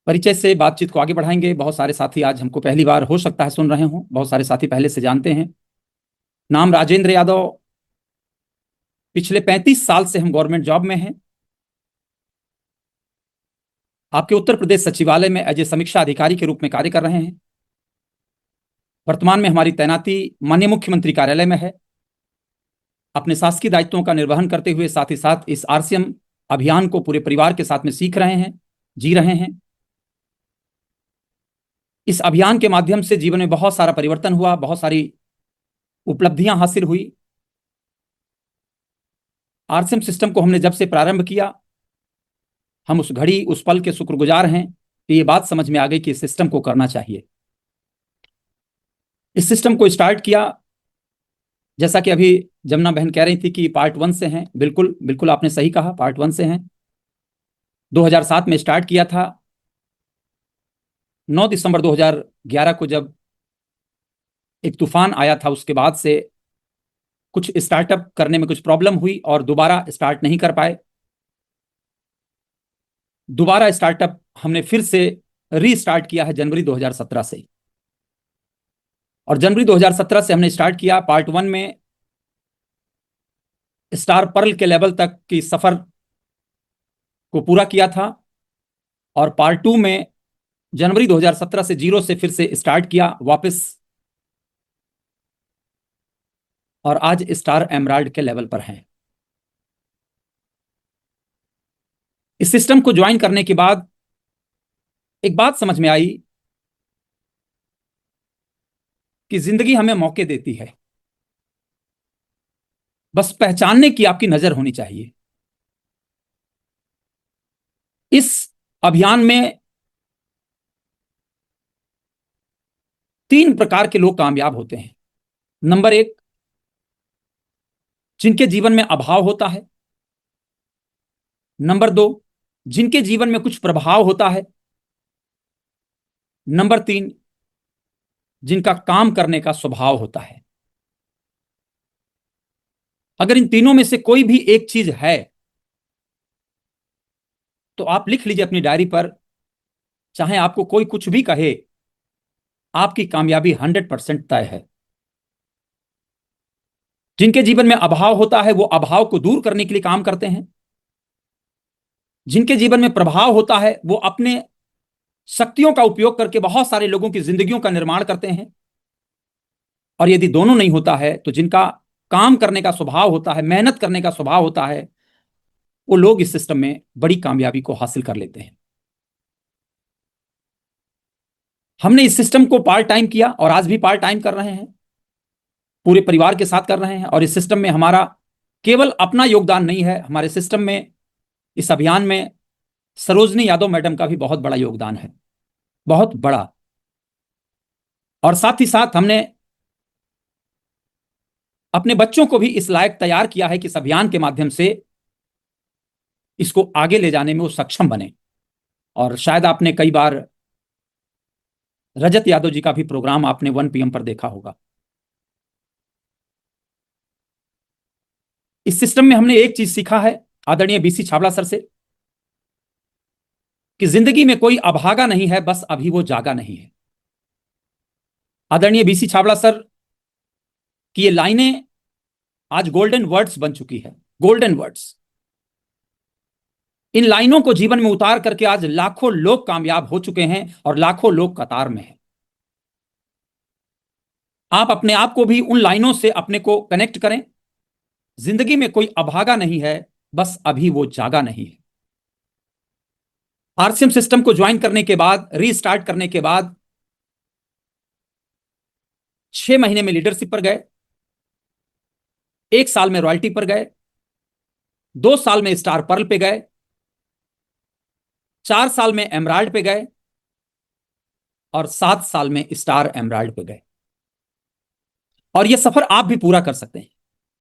परिचय से बातचीत को आगे बढ़ाएंगे। बहुत सारे साथी आज हमको पहली बार हो सकता है सुन रहे हों, बहुत सारे साथी पहले से जानते हैं। नाम राजेंद्र यादव। पिछले 35 साल से हम गवर्नमेंट जॉब में हैं। आपके उत्तर प्रदेश सचिवालय में एज ए समीक्षा अधिकारी के रूप में कार्य कर रहे हैं। वर्तमान में हमारी तैनाती माननीय मुख्यमंत्री कार्यालय में है। अपने शासकीय दायित्वों का निर्वहन करते हुए साथ ही साथ इस आरसीएम अभियान को पूरे परिवार के साथ में सीख रहे हैं, जी रहे हैं। इस अभियान के माध्यम से जीवन में बहुत सारा परिवर्तन हुआ, बहुत सारी उपलब्धियां हासिल हुई। आरसीएम सिस्टम को हमने जब से प्रारंभ किया, हम उस घड़ी उस पल के शुक्रगुजार हैं कि ये बात समझ में आ गई कि इस सिस्टम को करना चाहिए। इस सिस्टम को स्टार्ट किया, जैसा कि अभी जमुना बहन कह रही थी कि पार्ट 1 से हैं। बिल्कुल बिल्कुल आपने सही कहा, पार्ट 1 से हैं। 2007 में स्टार्ट किया था। 9 दिसंबर 2011 को जब एक तूफान आया था, उसके बाद से कुछ स्टार्टअप करने में कुछ प्रॉब्लम हुई और दोबारा स्टार्ट नहीं कर पाए। दोबारा स्टार्टअप हमने फिर से रीस्टार्ट किया है जनवरी 2017 से। और जनवरी 2017 से हमने स्टार्ट किया। पार्ट 1 में स्टार पर्ल के लेवल तक की सफर को पूरा किया था और पार्ट 2 में जनवरी 2017 से 0 से फिर से स्टार्ट किया वापस, और आज स्टार एमराल्ड के लेवल पर हैं। इस सिस्टम को ज्वाइन करने के बाद एक बात समझ में आई कि जिंदगी हमें मौके देती है, बस पहचानने की आपकी नजर होनी चाहिए। इस अभियान में 3 प्रकार के लोग कामयाब होते हैं। नंबर 1, जिनके जीवन में अभाव होता है। नंबर 2, जिनके जीवन में कुछ प्रभाव होता है। नंबर 3, जिनका काम करने का स्वभाव होता है। अगर इन तीनों में से कोई भी एक चीज है तो आप लिख लीजिए अपनी डायरी पर, चाहे आपको कोई कुछ भी कहे, आपकी कामयाबी 100% तय है। जिनके जीवन में अभाव होता है वो अभाव को दूर करने के लिए काम करते हैं। जिनके जीवन में प्रभाव होता है वो अपने शक्तियों का उपयोग करके बहुत सारे लोगों की जिंदगियों का निर्माण करते हैं। और यदि दोनों नहीं होता है तो जिनका काम करने का स्वभाव होता है, मेहनत करने का स्वभाव होता है, वो लोग इस सिस्टम में बड़ी कामयाबी को हासिल कर लेते हैं। हमने इस सिस्टम को पार्ट टाइम किया और आज भी पार्ट टाइम कर रहे हैं, पूरे परिवार के साथ कर रहे हैं। और इस सिस्टम में हमारा केवल अपना योगदान नहीं है, हमारे सिस्टम में, इस अभियान में सरोजनी यादव मैडम का भी बहुत बड़ा योगदान है, बहुत बड़ा। और साथ ही साथ हमने अपने बच्चों को भी इस लायक तैयार किया है कि इस अभियान के माध्यम से इसको आगे ले जाने में वो सक्षम बने। और शायद आपने कई बार रजत यादव जी का भी प्रोग्राम आपने 1 PM पर देखा होगा। इस सिस्टम में हमने एक चीज सीखा है आदरणीय बीसी छाबड़ा सर से, कि जिंदगी में कोई अभागा नहीं है, बस अभी वो जागा नहीं है। आदरणीय बीसी छाबड़ा सर की ये लाइनें आज गोल्डन वर्ड्स बन चुकी है, गोल्डन वर्ड्स। इन लाइनों को जीवन में उतार करके आज लाखों लोग कामयाब हो चुके हैं और लाखों लोग कतार में हैं। आप अपने आप को भी उन लाइनों से अपने को कनेक्ट करें। जिंदगी में कोई अभागा नहीं है, बस अभी वो जागा नहीं है। आरसीएम सिस्टम को ज्वाइन करने के बाद, रीस्टार्ट करने के बाद 6 महीने में लीडरशिप पर गए, 1 साल में रॉयल्टी पर गए, 2 साल में स्टार पर्ल पे गए, 4 साल में एमराल्ड पे गए और 7 साल में स्टार एमराल्ड पे गए। और यह सफर आप भी पूरा कर सकते हैं।